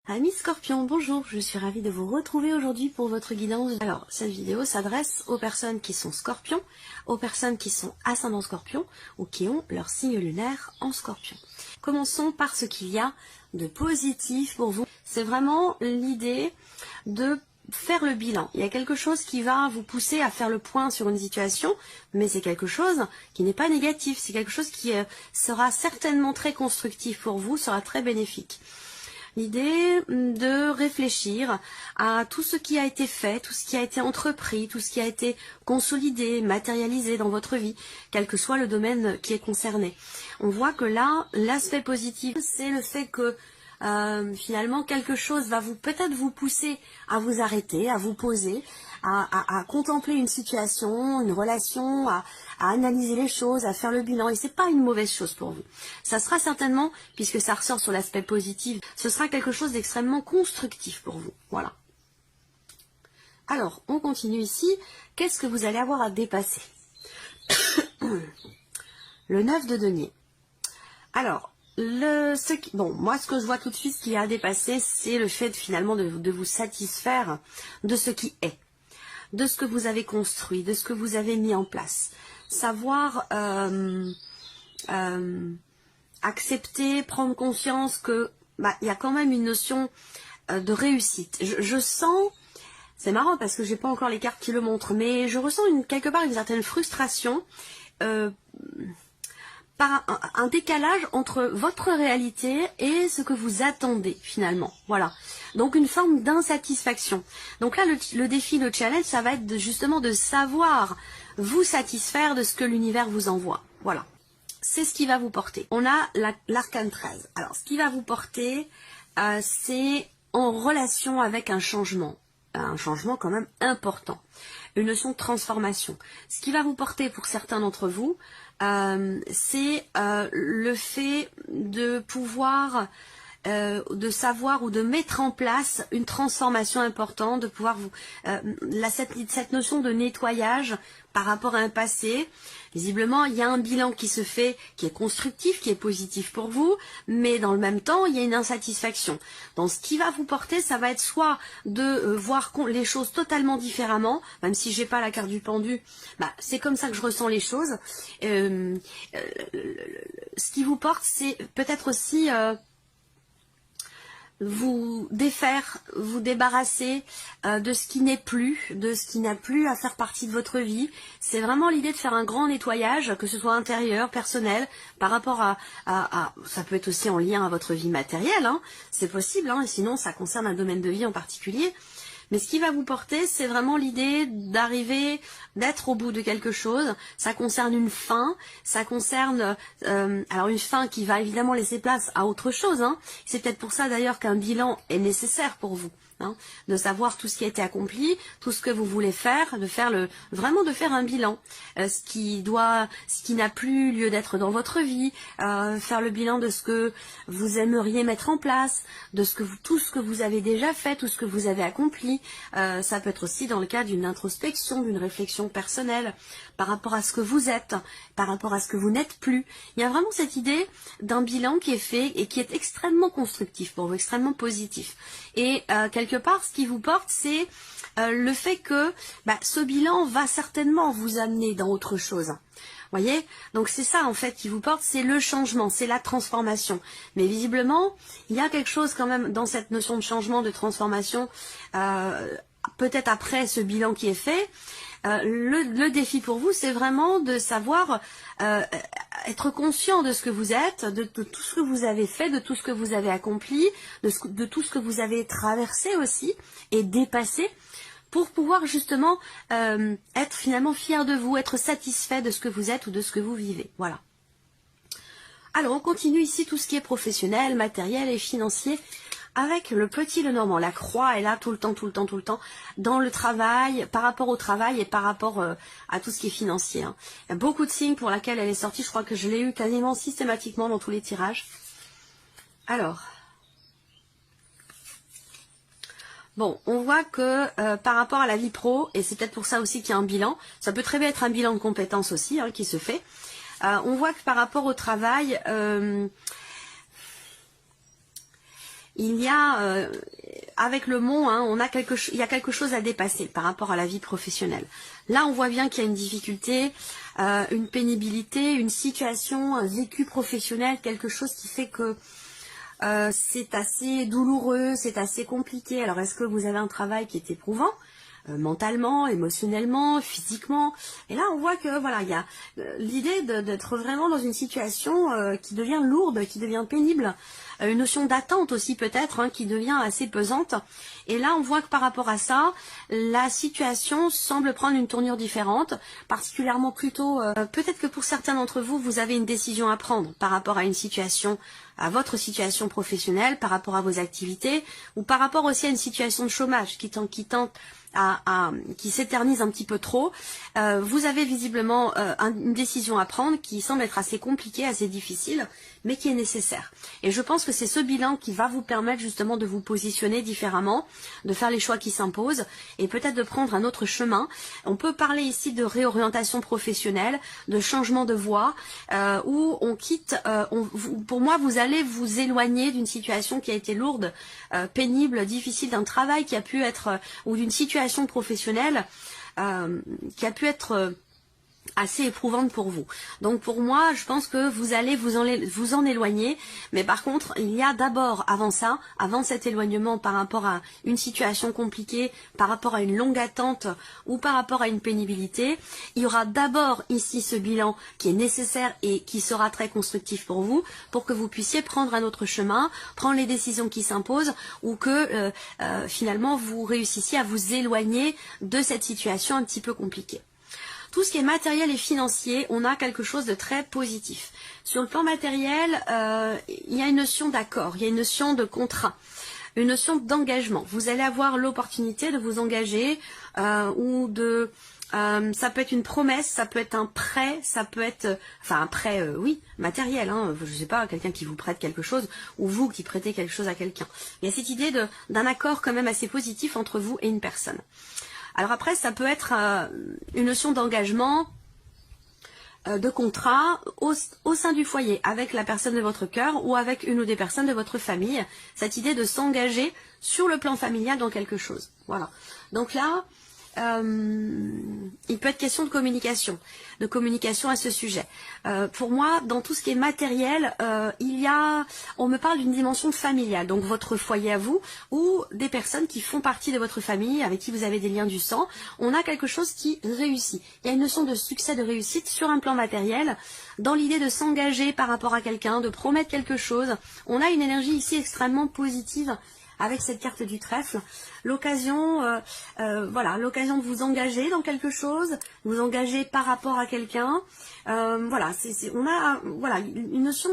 Amis Scorpion, bonjour, je suis ravie de vous retrouver aujourd'hui pour votre guidance. Alors, cette vidéo s'adresse aux personnes qui sont Scorpions, aux personnes qui sont ascendant Scorpion ou qui ont leur signe lunaire en Scorpion. Commençons par ce qu'il y a de positif pour vous. C'est vraiment l'idée de faire le bilan. Il y a quelque chose qui va vous pousser à faire le point sur une situation, mais c'est quelque chose qui n'est pas négatif. C'est quelque chose qui sera certainement très constructif pour vous, sera très bénéfique. L'idée de réfléchir à tout ce qui a été fait, tout ce qui a été entrepris, tout ce qui a été consolidé, matérialisé dans votre vie, quel que soit le domaine qui est concerné. On voit que là, l'aspect positif, c'est le fait que finalement quelque chose va peut-être vous pousser à vous arrêter, à vous poser, à contempler une situation, une relation, à analyser les choses, à faire le bilan. Et c'est pas une mauvaise chose pour vous. Ça sera certainement, puisque ça ressort sur l'aspect positif, ce sera quelque chose d'extrêmement constructif pour vous. Voilà. Alors, on continue ici. Qu'est-ce que vous allez avoir à dépasser? Le 9 de denier. Alors, moi, ce que je vois tout de suite, ce qu'il y a à dépasser, c'est le fait finalement de vous satisfaire de ce qui est, de ce que vous avez construit, de ce que vous avez mis en place. Savoir accepter, prendre conscience que il y a quand même une notion de réussite. Je sens, c'est marrant parce que j'ai pas encore les cartes qui le montrent, mais je ressens quelque part une certaine frustration par un décalage entre votre réalité et ce que vous attendez finalement. Voilà. Donc une forme d'insatisfaction. Donc là, le défi, le challenge, ça va être justement de savoir vous satisfaire de ce que l'univers vous envoie. Voilà. C'est ce qui va vous porter. On a l'arcane 13. Alors, ce qui va vous porter, c'est en relation avec un changement quand même important. Une notion de transformation. Ce qui va vous porter pour certains d'entre vous, c'est le fait de pouvoir, de savoir ou de mettre en place une transformation importante, de pouvoir vous... cette notion de nettoyage par rapport à un passé. Visiblement, il y a un bilan qui se fait, qui est constructif, qui est positif pour vous, mais dans le même temps, il y a une insatisfaction. Donc, ce qui va vous porter, ça va être soit de voir les choses totalement différemment, même si j'ai pas la carte du pendu, c'est comme ça que je ressens les choses. Ce qui vous porte, c'est peut-être aussi... vous défaire, vous débarrasser de ce qui n'est plus, de ce qui n'a plus à faire partie de votre vie. C'est vraiment l'idée de faire un grand nettoyage, que ce soit intérieur, personnel, par rapport à ça peut être aussi en lien à votre vie matérielle, hein, c'est possible, hein, et sinon ça concerne un domaine de vie en particulier. Mais ce qui va vous porter, c'est vraiment l'idée d'arriver, d'être au bout de quelque chose. Ça concerne une fin, ça concerne alors une fin qui va évidemment laisser place à autre chose. Hein. C'est peut-être pour ça d'ailleurs qu'un bilan est nécessaire pour vous. Hein, de savoir tout ce qui a été accompli, tout ce que vous voulez faire, vraiment de faire un bilan, ce qui n'a plus lieu d'être dans votre vie, faire le bilan de ce que vous aimeriez mettre en place, de tout ce que vous avez déjà fait, tout ce que vous avez accompli. Ça peut être aussi dans le cas d'une introspection, d'une réflexion personnelle par rapport à ce que vous êtes, par rapport à ce que vous n'êtes plus. Il y a vraiment cette idée d'un bilan qui est fait et qui est extrêmement constructif pour vous, extrêmement positif. Et quelque part, ce qui vous porte, c'est le fait que ce bilan va certainement vous amener dans autre chose. Voyez, donc c'est ça en fait qui vous porte, c'est le changement, c'est la transformation. Mais visiblement, il y a quelque chose quand même dans cette notion de changement, de transformation, peut-être après ce bilan qui est fait. Le défi pour vous, c'est vraiment de savoir être conscient de ce que vous êtes, de tout ce que vous avez fait, de tout ce que vous avez accompli, de tout ce que vous avez traversé aussi et dépassé, pour pouvoir justement être finalement fier de vous, être satisfait de ce que vous êtes ou de ce que vous vivez. Voilà. Alors on continue ici tout ce qui est professionnel, matériel et financier. Avec le petit Lenormand, la croix est là tout le temps, dans le travail, par rapport au travail et par rapport à tout ce qui est financier. Hein. Il y a beaucoup de signes pour lesquels elle est sortie, je crois que je l'ai eu quasiment systématiquement dans tous les tirages. Alors, bon, on voit que par rapport à la vie pro, et c'est peut-être pour ça aussi qu'il y a un bilan, ça peut très bien être un bilan de compétences aussi hein, qui se fait, on voit que par rapport au travail... il y a, avec le mont, hein, il y a quelque chose à dépasser par rapport à la vie professionnelle. Là, on voit bien qu'il y a une difficulté, une pénibilité, une situation vécue professionnelle, quelque chose qui fait que c'est assez douloureux, c'est assez compliqué. Alors, est-ce que vous avez un travail qui est éprouvant mentalement, émotionnellement, physiquement? Et là, on voit que voilà, il y a l'idée d'être vraiment dans une situation qui devient lourde, qui devient pénible, une notion d'attente aussi peut-être, hein, qui devient assez pesante. Et là, on voit que par rapport à ça, la situation semble prendre une tournure différente, particulièrement plutôt, peut-être que pour certains d'entre vous, vous avez une décision à prendre par rapport à une situation, à votre situation professionnelle, par rapport à vos activités, ou par rapport aussi à une situation de chômage qui tente qui s'éternise un petit peu trop. Vous avez visiblement une décision à prendre qui semble être assez compliquée, assez difficile, mais qui est nécessaire. Et je pense que c'est ce bilan qui va vous permettre justement de vous positionner différemment, de faire les choix qui s'imposent et peut-être de prendre un autre chemin. On peut parler ici de réorientation professionnelle, de changement de voie, où on quitte, pour moi vous allez vous éloigner d'une situation qui a été lourde, pénible, difficile, d'un travail qui a pu être, ou d'une situation professionnelle qui a pu être assez éprouvante pour vous. Donc pour moi, je pense que vous allez vous en éloigner, mais par contre, il y a d'abord, avant ça, avant cet éloignement par rapport à une situation compliquée, par rapport à une longue attente ou par rapport à une pénibilité, il y aura d'abord ici ce bilan qui est nécessaire et qui sera très constructif pour vous, pour que vous puissiez prendre un autre chemin, prendre les décisions qui s'imposent ou que finalement vous réussissiez à vous éloigner de cette situation un petit peu compliquée. Tout ce qui est matériel et financier, on a quelque chose de très positif. Sur le plan matériel, il y a une notion d'accord, il y a une notion de contrat, une notion d'engagement. Vous allez avoir l'opportunité de vous engager ou de... ça peut être une promesse, ça peut être un prêt, ça peut être... Enfin un prêt, oui, matériel, hein, je ne sais pas, quelqu'un qui vous prête quelque chose ou vous qui prêtez quelque chose à quelqu'un. Il y a cette idée d'un accord quand même assez positif entre vous et une personne. Alors après, ça peut être une notion d'engagement, de contrat au sein du foyer, avec la personne de votre cœur ou avec une ou des personnes de votre famille. Cette idée de s'engager sur le plan familial dans quelque chose. Voilà. Donc là, il peut être question de communication à ce sujet. Pour moi, dans tout ce qui est matériel, on me parle d'une dimension familiale, donc votre foyer à vous, ou des personnes qui font partie de votre famille, avec qui vous avez des liens du sang. On a quelque chose qui réussit. Il y a une notion de succès, de réussite sur un plan matériel, dans l'idée de s'engager par rapport à quelqu'un, de promettre quelque chose. On a une énergie ici extrêmement positive avec cette carte du trèfle, l'occasion, voilà, l'occasion de vous engager dans quelque chose, vous engager par rapport à quelqu'un, voilà, on a voilà une notion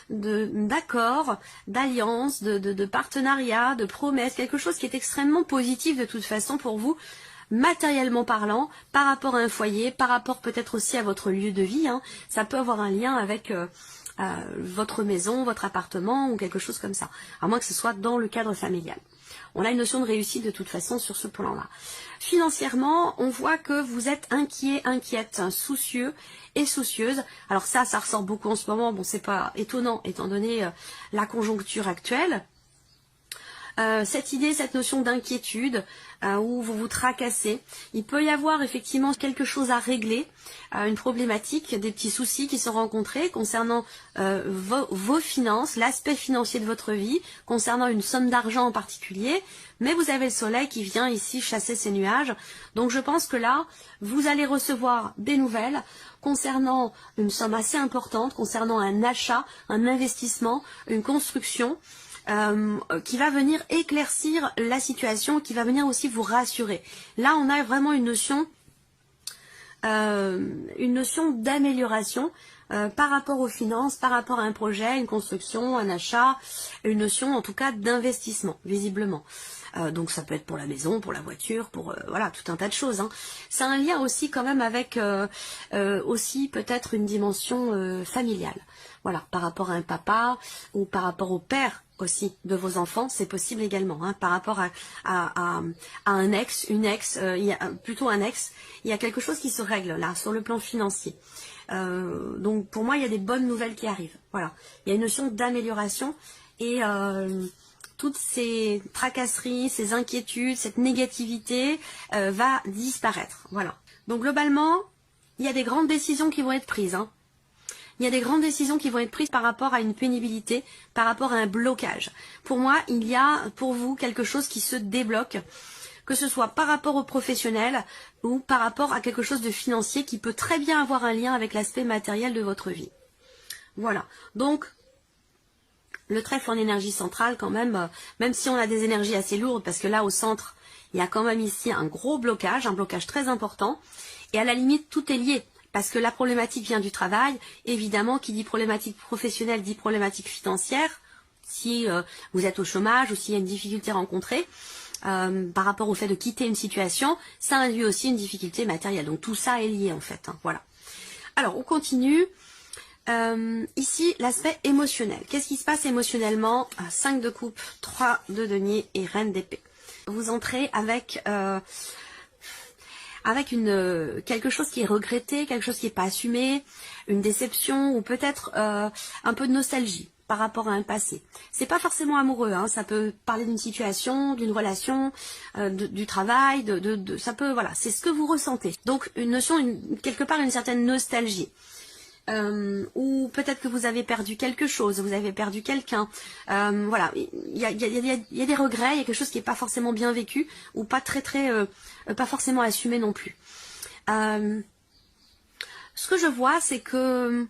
d'accord, d'alliance, de partenariat, de promesse, quelque chose qui est extrêmement positif de toute façon pour vous, matériellement parlant, par rapport à un foyer, par rapport peut-être aussi à votre lieu de vie, hein. Ça peut avoir un lien avec votre maison, votre appartement ou quelque chose comme ça, à moins que ce soit dans le cadre familial. On a une notion de réussite de toute façon sur ce plan-là. Financièrement, on voit que vous êtes inquiet, inquiète, hein, soucieux et soucieuse. Alors ça ressort beaucoup en ce moment, bon c'est pas étonnant étant donné la conjoncture actuelle. Cette idée, cette notion d'inquiétude, où vous vous tracassez. Il peut y avoir effectivement quelque chose à régler, une problématique, des petits soucis qui sont rencontrés concernant vos finances, l'aspect financier de votre vie, concernant une somme d'argent en particulier, mais vous avez le soleil qui vient ici chasser ces nuages. Donc je pense que là, vous allez recevoir des nouvelles concernant une somme assez importante, concernant un achat, un investissement, une construction, qui va venir éclaircir la situation, qui va venir aussi vous rassurer. Là, on a vraiment une notion d'amélioration par rapport aux finances, par rapport à un projet, une construction, un achat, une notion en tout cas d'investissement, visiblement. Donc ça peut être pour la maison, pour la voiture, pour voilà, tout un tas de choses, hein. C'est un lien aussi quand même avec aussi peut-être une dimension familiale. Voilà, par rapport à un papa ou par rapport au père aussi de vos enfants, c'est possible également, hein, par rapport à un ex, une ex, plutôt un ex, il y a quelque chose qui se règle là, sur le plan financier. Donc pour moi, il y a des bonnes nouvelles qui arrivent. Voilà, il y a une notion d'amélioration et toutes ces tracasseries, ces inquiétudes, cette négativité va disparaître. Voilà. Donc globalement, il y a des grandes décisions qui vont être prises. Hein. Il y a des grandes décisions qui vont être prises par rapport à une pénibilité, par rapport à un blocage. Pour moi, il y a pour vous quelque chose qui se débloque, que ce soit par rapport au professionnel ou par rapport à quelque chose de financier qui peut très bien avoir un lien avec l'aspect matériel de votre vie. Voilà. Donc, le trèfle en énergie centrale quand même, même si on a des énergies assez lourdes, parce que là au centre, il y a quand même ici un gros blocage, un blocage très important, et à la limite tout est lié. Parce que la problématique vient du travail, évidemment, qui dit problématique professionnelle dit problématique financière, si vous êtes au chômage ou s'il y a une difficulté rencontrée, par rapport au fait de quitter une situation, ça induit aussi une difficulté matérielle. Donc tout ça est lié en fait. Hein, voilà. Alors on continue. Ici, l'aspect émotionnel. Qu'est-ce qui se passe émotionnellement? 5 de coupe, 3 de denier et reine d'épée. Vous entrez avec... quelque chose qui est regretté, quelque chose qui n'est pas assumé, une déception ou peut-être un peu de nostalgie par rapport à un passé. C'est pas forcément amoureux, hein, ça peut parler d'une situation, d'une relation, du travail, ça peut, voilà, c'est ce que vous ressentez. Donc une notion, quelque part une certaine nostalgie. Ou peut-être que vous avez perdu quelque chose, vous avez perdu quelqu'un. Voilà, il y a des regrets, il y a quelque chose qui n'est pas forcément bien vécu ou pas pas forcément assumé non plus. Ce que je vois, c'est que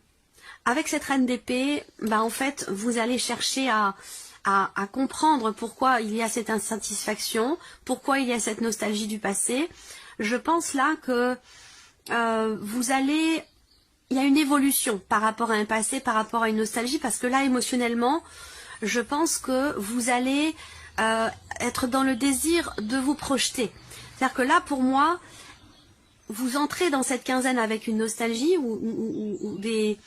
avec cette reine d'épée, en fait, vous allez chercher à comprendre pourquoi il y a cette insatisfaction, pourquoi il y a cette nostalgie du passé. Je pense là que il y a une évolution par rapport à un passé, par rapport à une nostalgie, parce que là, émotionnellement, je pense que vous allez être dans le désir de vous projeter. C'est-à-dire que là, pour moi, vous entrez dans cette quinzaine avec une nostalgie ou des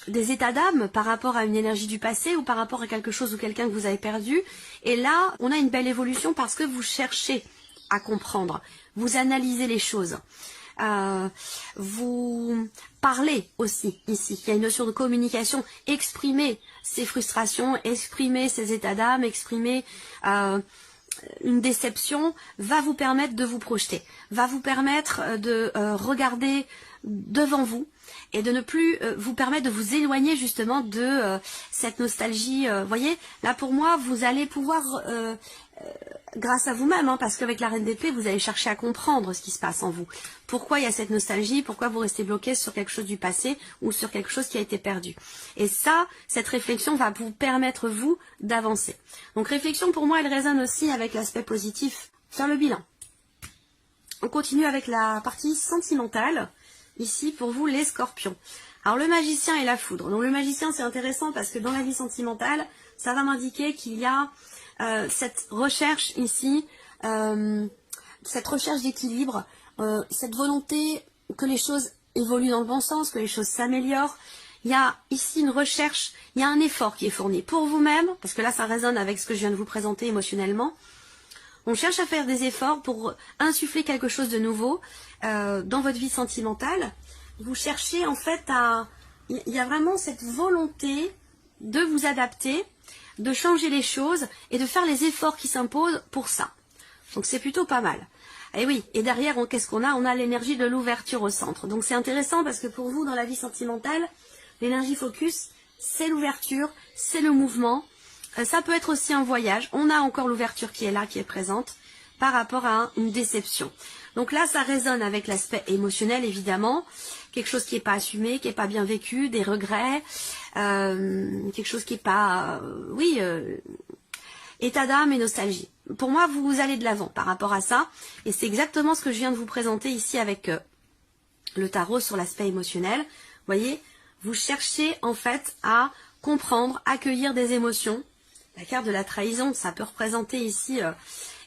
états d'âme par rapport à une énergie du passé ou par rapport à quelque chose ou quelqu'un que vous avez perdu. Et là, on a une belle évolution parce que vous cherchez à comprendre, vous analysez les choses. Vous parlez aussi ici, il y a une notion de communication, exprimer ses frustrations, exprimer ses états d'âme, exprimer une déception va vous permettre de vous projeter, va vous permettre de regarder devant vous et de ne plus vous permettre de vous éloigner justement de cette nostalgie. Voyez, là pour moi vous allez pouvoir grâce à vous-même, hein, parce qu'avec la reine d'épée, vous allez chercher à comprendre ce qui se passe en vous. Pourquoi il y a cette nostalgie, pourquoi vous restez bloqué sur quelque chose du passé ou sur quelque chose qui a été perdu. Et ça, cette réflexion va vous permettre, vous, d'avancer. Donc réflexion, pour moi, elle résonne aussi avec l'aspect positif, faire le bilan. On continue avec la partie sentimentale. Ici, pour vous, les scorpions. Alors, le magicien et la foudre. Donc, le magicien, c'est intéressant parce que dans la vie sentimentale, ça va m'indiquer qu'il y a cette recherche ici, cette recherche d'équilibre, cette volonté que les choses évoluent dans le bon sens, que les choses s'améliorent. Il y a ici une recherche, il y a un effort qui est fourni pour vous-même, parce que là ça résonne avec ce que je viens de vous présenter émotionnellement. On cherche à faire des efforts pour insuffler quelque chose de nouveau dans votre vie sentimentale. Vous cherchez en fait il y a vraiment cette volonté de vous adapter, de changer les choses et de faire les efforts qui s'imposent pour ça. Donc c'est plutôt pas mal. Et oui, et derrière, qu'est-ce qu'on a? On a l'énergie de l'ouverture au centre. Donc c'est intéressant parce que pour vous, dans la vie sentimentale, l'énergie focus, c'est l'ouverture, c'est le mouvement. Ça peut être aussi un voyage. On a encore l'ouverture qui est là, qui est présente, par rapport à une déception. Donc là, ça résonne avec l'aspect émotionnel, évidemment. Quelque chose qui n'est pas assumé, qui n'est pas bien vécu, des regrets, quelque chose qui n'est pas... état d'âme et nostalgie. Pour moi, vous allez de l'avant par rapport à ça. Et c'est exactement ce que je viens de vous présenter ici avec le tarot sur l'aspect émotionnel. Vous voyez, vous cherchez en fait à comprendre, accueillir des émotions. La carte de la trahison, ça peut représenter ici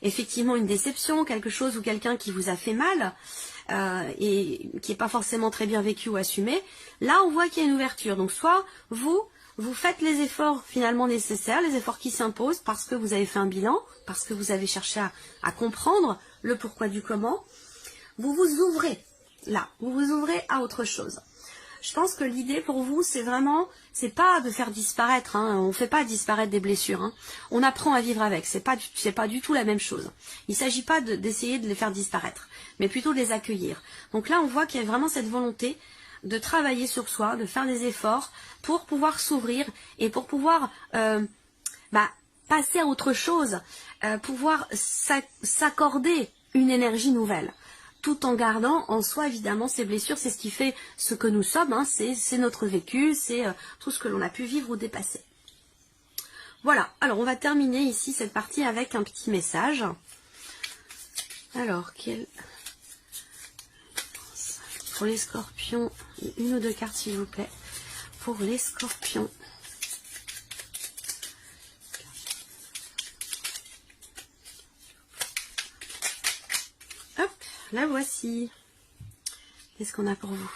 effectivement une déception, quelque chose ou quelqu'un qui vous a fait mal et qui n'est pas forcément très bien vécu ou assumé. Là, on voit qu'il y a une ouverture. Donc soit vous faites les efforts finalement nécessaires, les efforts qui s'imposent parce que vous avez fait un bilan, parce que vous avez cherché à comprendre le pourquoi du comment. Vous vous ouvrez là, vous vous ouvrez à autre chose. Je pense que l'idée pour vous, c'est vraiment, c'est pas de faire disparaître, hein, on fait pas disparaître des blessures, hein. On apprend à vivre avec, c'est pas du tout la même chose. Il s'agit pas d'essayer de les faire disparaître, mais plutôt de les accueillir. Donc là, on voit qu'il y a vraiment cette volonté de travailler sur soi, de faire des efforts pour pouvoir s'ouvrir et pour pouvoir passer à autre chose, pouvoir s'accorder une énergie nouvelle, tout en gardant en soi évidemment ces blessures. C'est ce qui fait ce que nous sommes, hein, c'est notre vécu, c'est tout ce que l'on a pu vivre ou dépasser. Voilà, alors on va terminer ici cette partie avec un petit message. Alors, pour les scorpions, une ou deux cartes s'il vous plaît, pour les scorpions. Hop, la voici. Qu'est-ce qu'on a pour vous?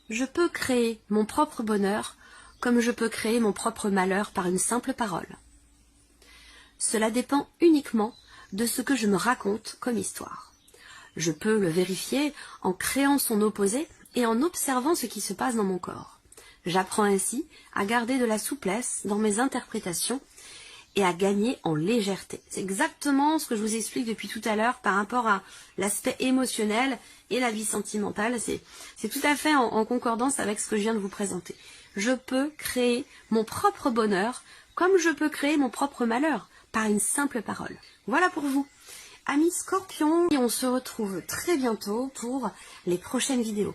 Je peux créer mon propre bonheur comme je peux créer mon propre malheur par une simple parole. Cela dépend uniquement de ce que je me raconte comme histoire. Je peux le vérifier en créant son opposé et en observant ce qui se passe dans mon corps. J'apprends ainsi à garder de la souplesse dans mes interprétations et à gagner en légèreté. C'est exactement ce que je vous explique depuis tout à l'heure par rapport à l'aspect émotionnel et la vie sentimentale. C'est tout à fait en concordance avec ce que je viens de vous présenter. Je peux créer mon propre bonheur comme je peux créer mon propre malheur par une simple parole. Voilà pour vous, amis scorpions, et on se retrouve très bientôt pour les prochaines vidéos.